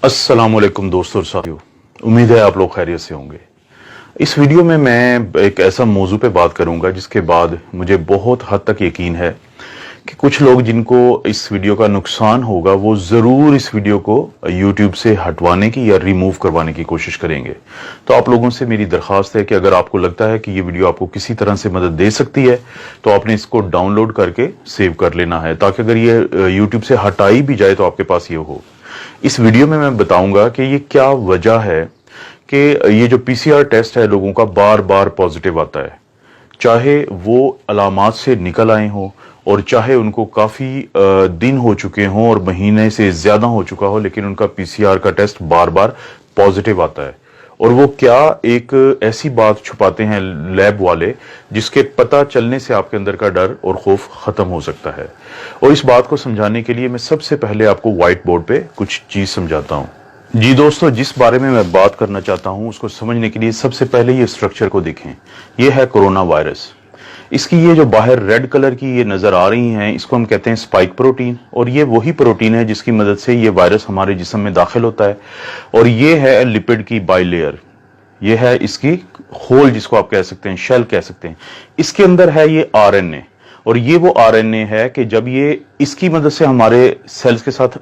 अस्सलामुअलैकुम दोस्तों और साथियों, उम्मीद है आप लोग खैरियत से होंगे। इस वीडियो में मैं एक ऐसा मौजू पे बात करूंगा जिसके बाद मुझे बहुत हद तक यकीन है कि कुछ लोग जिनको इस वीडियो का नुकसान होगा वो ज़रूर इस वीडियो को YouTube से हटवाने की या रिमूव करवाने की कोशिश करेंगे। तो आप लोगों से मेरी दरख्वास्त है कि अगर आपको लगता है कि ये वीडियो आपको किसी तरह से मदद दे सकती है तो आपने इसको डाउनलोड करके सेव कर लेना है, ताकि अगर ये YouTube से हटाई भी जाए तो आपके पास ये हो। इस वीडियो में मैं बताऊंगा कि ये क्या वजह है कि ये जो पीसीआर टेस्ट है लोगों का बार बार पॉजिटिव आता है, चाहे वो अलामात से निकल आए हों और चाहे उनको काफ़ी दिन हो चुके हों और महीने से ज़्यादा हो चुका हो, लेकिन उनका पीसीआर का टेस्ट बार बार पॉजिटिव आता है। और वो क्या एक ऐसी बात छुपाते हैं लैब वाले जिसके पता चलने से आपके अंदर का डर और खौफ खत्म हो सकता है। और इस बात को समझाने के लिए मैं सबसे पहले आपको व्हाइट बोर्ड पे कुछ चीज समझाता हूँ। जी दोस्तों, जिस बारे में मैं बात करना चाहता हूँ उसको समझने के लिए सबसे पहले ये स्ट्रक्चर को देखें। ये है कोरोना वायरस। इसकी ये जो बाहर रेड कलर की ये नजर आ रही हैं, इसको हम कहते हैं स्पाइक प्रोटीन, और ये वही प्रोटीन है जिसकी मदद से ये वायरस हमारे जिस्म में दाखिल होता है। और ये है लिपिड की बाइलेयर, ये है इसकी होल जिसको आप कह सकते हैं, शेल कह सकते हैं। इसके अंदर है ये आरएनए, और ये वो आरएनए है कि जब ये इसकी मदद से हमारे सेल्स के साथ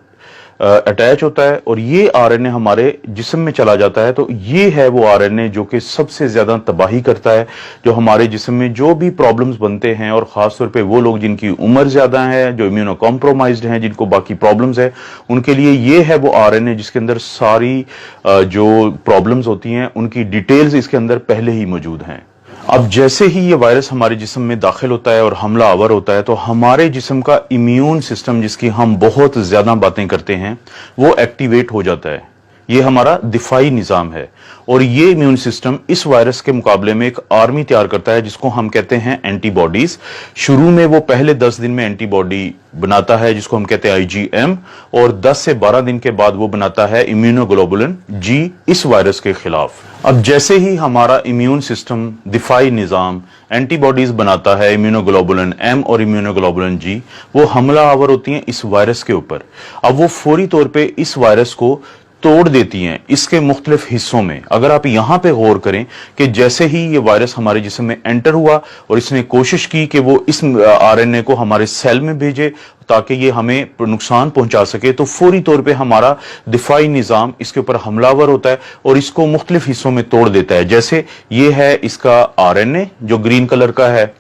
अटैच होता है और ये आरएनए हमारे जिस्म में चला जाता है, तो ये है वो आरएनए जो कि सबसे ज्यादा तबाही करता है, जो हमारे जिस्म में जो भी प्रॉब्लम्स बनते हैं, और खासतौर पे वो लोग जिनकी उम्र ज्यादा है, जो इम्यूनो कॉम्प्रोमाइज्ड हैं, जिनको बाकी प्रॉब्लम्स है, उनके लिए ये है वो आरएनए जिसके अंदर सारी जो प्रॉब्लम्स होती हैं उनकी डिटेल्स इसके अंदर पहले ही मौजूद हैं। अब जैसे ही ये वायरस हमारे जिस्म में दाखिल होता है और हमला आवर होता है, तो हमारे जिस्म का इम्यून सिस्टम, जिसकी हम बहुत ज्यादा बातें करते हैं, वो एक्टिवेट हो जाता है। ये हमारा दिफाई निजाम है, और ये इम्यून सिस्टम इस वायरस के मुकाबले में एक आर्मी तैयार करता है जिसको हम कहते हैं एंटीबॉडीज। शुरू में वो पहले 10 दिन में एंटीबॉडी बनाता है जिसको हम कहते हैं आईजीएम, और 10 से 12 दिन के बाद वो बनाता है इम्यूनोग्लोबुलिन जी इस वायरस के खिलाफ। अब जैसे ही हमारा इम्यून सिस्टम, दिफाई निजाम एंटीबॉडीज बनाता है, इम्यूनोग्लोबुलिन एम और इम्यूनोग्लोबुलिन जी, वो हमला आवर होती हैं इस वायरस के ऊपर। अब वो फौरी तौर पे इस वायरस को तोड़ देती हैं इसके मुख्तलिफ हिस्सों में। अगर आप यहां पे गौर करें कि जैसे ही ये वायरस हमारे जिस्म में एंटर हुआ और इसने कोशिश की कि वो इस आरएनए को हमारे सेल में भेजे ताकि ये हमें नुकसान पहुंचा सके, तो फौरी तौर पे हमारा दिफाई निजाम इसके ऊपर हमलावर होता है और इसको मुख्तलिफ हिस्सों में तोड़ देता है। जैसे ये है इसका आरएनए जो ग्रीन कलर का है,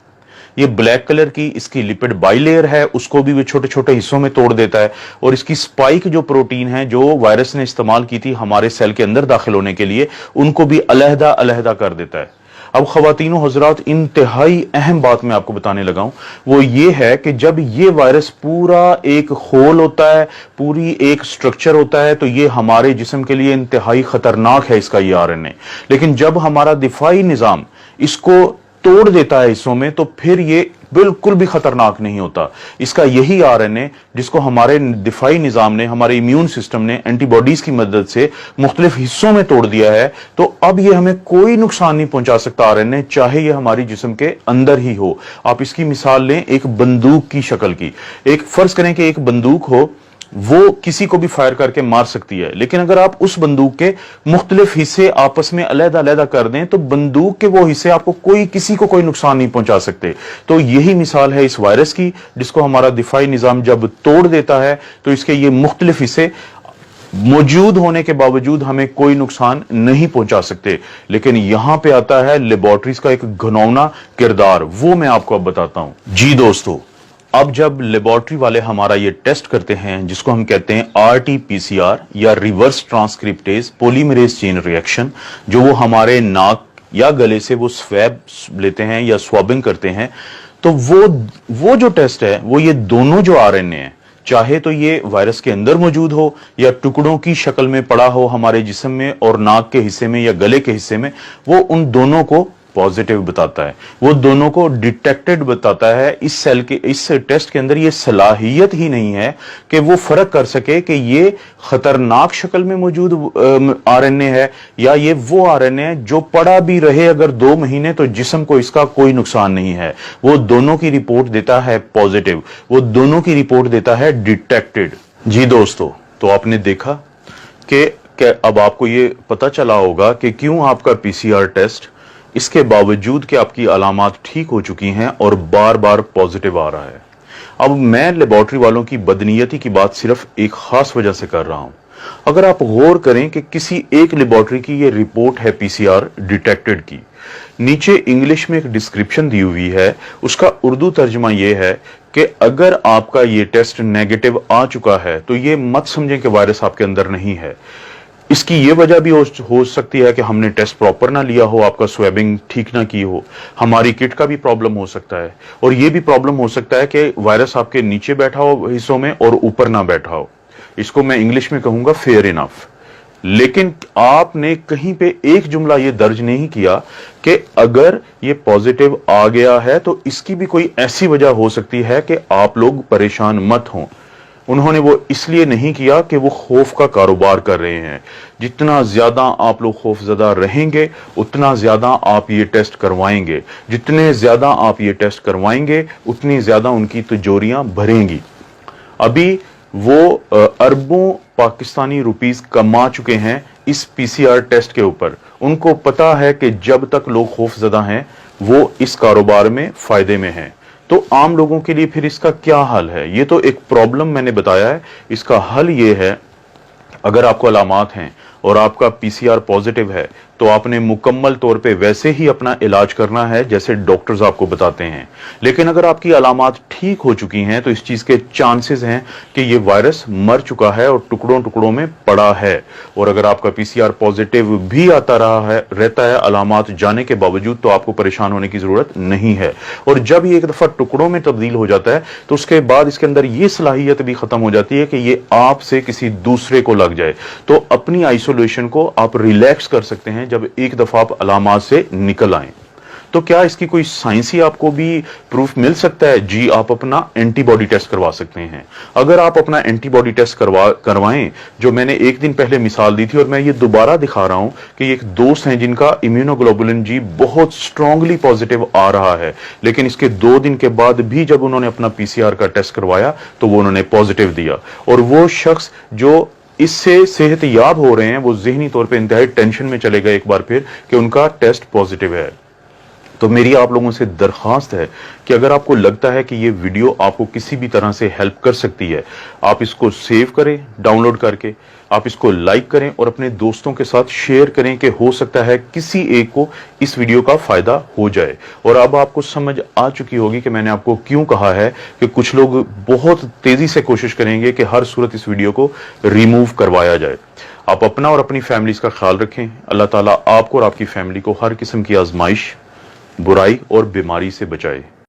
ये ब्लैक कलर की इसकी लिपिड बाइलेयर है, उसको भी वो छोटे छोटे हिस्सों में तोड़ देता है, और इसकी स्पाइक जो प्रोटीन है जो वायरस ने इस्तेमाल की थी हमारे सेल के अंदर दाखिल होने के लिए, उनको भी अलहदा अलहदा कर देता है। अब खवातीनो हजरात, इंतहाई अहम बात मैं आपको बताने लगा हूं, वो ये है कि जब ये वायरस पूरा एक होल होता है, पूरी एक स्ट्रक्चर होता है, तो ये हमारे जिस्म के लिए इंतहाई खतरनाक है इसका ये आरएनए। लेकिन जब हमारा दिफाई निजाम इसको तोड़ देता है हिस्सों में, तो फिर ये बिल्कुल भी खतरनाक नहीं होता। इसका यही आरएनए जिसको हमारे दिफाई निजाम ने, हमारे इम्यून सिस्टम ने एंटीबॉडीज की मदद से मुख्तलिफ हिस्सों में तोड़ दिया है, तो अब ये हमें कोई नुकसान नहीं पहुंचा सकता आरएनए, चाहे ये हमारी जिस्म के अंदर ही हो। आप इसकी मिसाल लें एक बंदूक की शक्ल की। एक फर्ज करें कि एक बंदूक हो, वो किसी को भी फायर करके मार सकती है, लेकिन अगर आप उस बंदूक के मुख्तलिफ हिस्से आपस में अलहदा अलहदा कर दें तो बंदूक के वो हिस्से आपको किसी को कोई नुकसान नहीं पहुंचा सकते। तो यही मिसाल है इस वायरस की, जिसको हमारा दिफाई निजाम जब तोड़ देता है तो इसके ये मुख्तलिफ हिस्से मौजूद होने के बावजूद हमें कोई नुकसान नहीं पहुंचा सकते। लेकिन यहां पे आता है लेबोरेटरीज का एक घिनौना किरदार, वो मैं आपको अब बताता हूं। जी दोस्तों, अब जब लेबोरेटरी वाले हमारा ये टेस्ट करते हैं जिसको हम कहते हैं आरटीपीसीआर या reverse transcriptase polymerase chain reaction, जो वो हमारे नाक या गले से वो स्वैब लेते हैं या स्वाबिंग करते हैं, तो वो जो टेस्ट है वो ये दोनों जो आरएनए हैं, चाहे तो ये वायरस के अंदर मौजूद हो या टुकड़ों की शक्ल में पड़ा हो हमारे जिस्म में और नाक के हिस्से में या गले के हिस्से में, वो उन दोनों को पॉजिटिव बताता है, वो दोनों को डिटेक्टेड बताता है। इस टेस्ट के अंदर ये सलाहियत ही नहीं है कि वो फर्क कर सके कि ये खतरनाक शक्ल में मौजूद आरएनए है या ये वो आरएनए है जो पड़ा भी रहे अगर 2 महीने तो जिस्म को इसका कोई नुकसान नहीं है। वो दोनों की रिपोर्ट देता है पॉजिटिव, वो दोनों की रिपोर्ट देता है डिटेक्टेड। जी दोस्तों, तो आपने देखा कि अब आपको ये पता चला होगा कि क्यों आपका पीसीआर टेस्ट इसके बावजूद कि आपकी अलामात ठीक हो चुकी हैं और बार बार पॉजिटिव आ रहा है। अब मैं लेबोरेटरी वालों की बदनीयती की बात सिर्फ एक खास वजह से कर रहा हूं। अगर आप गौर करें कि किसी एक लेबोरेटरी की ये रिपोर्ट है पीसीआर डिटेक्टेड की, नीचे इंग्लिश में एक डिस्क्रिप्शन दी हुई है, उसका उर्दू तर्जुमा यह है कि अगर आपका ये टेस्ट नेगेटिव आ चुका है तो ये मत समझें कि वायरस आपके अंदर नहीं है। इसकी ये वजह भी हो सकती है कि हमने टेस्ट प्रॉपर ना लिया हो, आपका स्वैबिंग ठीक ना की हो, हमारी किट का भी प्रॉब्लम हो सकता है, और ये भी प्रॉब्लम हो सकता है कि वायरस आपके नीचे बैठा हो हिस्सों में और ऊपर ना बैठा हो। इसको मैं इंग्लिश में कहूंगा फेयर इनफ। लेकिन आपने कहीं पे एक जुमला ये दर्ज नहीं किया कि अगर ये पॉजिटिव आ गया है तो इसकी भी कोई ऐसी वजह हो सकती है कि आप लोग परेशान मत हों। उन्होंने वो इसलिए नहीं किया कि वो खौफ का कारोबार कर रहे हैं। जितना ज्यादा आप लोग खौफजदा रहेंगे उतना ज्यादा आप ये टेस्ट करवाएंगे, जितने ज्यादा आप ये टेस्ट करवाएंगे उतनी ज्यादा उनकी तिजोरियां भरेंगी। अभी वो अरबों पाकिस्तानी रुपीस कमा चुके हैं इस पीसीआर टेस्ट के ऊपर। उनको पता है कि जब तक लोग खौफजदा हैं वो इस कारोबार में फायदे में हैं। तो आम लोगों के लिए फिर इसका क्या हल है? ये तो एक प्रॉब्लम मैंने बताया है, इसका हल ये है, अगर आपको अलामात हैं और आपका पीसीआर पॉजिटिव है तो आपने मुकम्मल तौर पे वैसे ही अपना इलाज करना है जैसे डॉक्टर्स आपको बताते हैं। लेकिन अगर आपकी अलामात ठीक हो चुकी हैं तो इस चीज के चांसेस हैं कि ये वायरस मर चुका है और टुकड़ों टुकड़ों में पड़ा है। और अगर आपका पीसीआर पॉजिटिव भी आता रहता है अलामात जाने के बावजूद, तो आपको परेशान होने की जरूरत नहीं है। और जब ये एक दफा टुकड़ों में तब्दील हो जाता है तो उसके बाद इसके अंदर ये सलाहियत भी खत्म हो जाती है कि ये आपसे किसी दूसरे को लग जाए। तो अपनी आइसोलेशन को आप रिलैक्स कर सकते हैं जब एक दफा आप अलामात से निकल आए। तो क्या इसकी कोई साइंसी आपको भी प्रूफ मिल सकता है? जी, आप अपना एंटीबॉडी टेस्ट करवा सकते हैं। अगर आप अपना एंटीबॉडी टेस्ट करवाएं, जो मैंने एक दिन पहले मिसाल दी थी और मैं ये दोबारा दिखा रहा हूं कि एक दोस्त हैं जिनका इम्यूनोग्लोबुलिन जी बहुत स्ट्रांगली पॉजिटिव आ रहा है, लेकिन इसके 2 दिन के बाद भी जब उन्होंने अपना पीसीआर का टेस्ट करवाया तो वो उन्होंने पॉजिटिव दिया। और वो शख्स जो इससे सेहतयाब हो रहे हैं वो ज़हनी तौर पे इंतहाई टेंशन में चले गए एक बार फिर कि उनका टेस्ट पॉजिटिव है। तो मेरी आप लोगों से दरखास्त है कि अगर आपको लगता है कि ये वीडियो आपको किसी भी तरह से हेल्प कर सकती है, आप इसको सेव करें डाउनलोड करके, आप इसको लाइक करें और अपने दोस्तों के साथ शेयर करें कि हो सकता है किसी एक को इस वीडियो का फायदा हो जाए। और अब आपको समझ आ चुकी होगी कि मैंने आपको क्यों कहा है कि कुछ लोग बहुत तेजी से कोशिश करेंगे कि हर सूरत इस वीडियो को रिमूव करवाया जाए। आप अपना और अपनी फैमिली का ख्याल रखें। अल्लाह ताला आपको और आपकी फैमिली को हर किस्म की आजमाइश, बुराई और बीमारी से बचाए।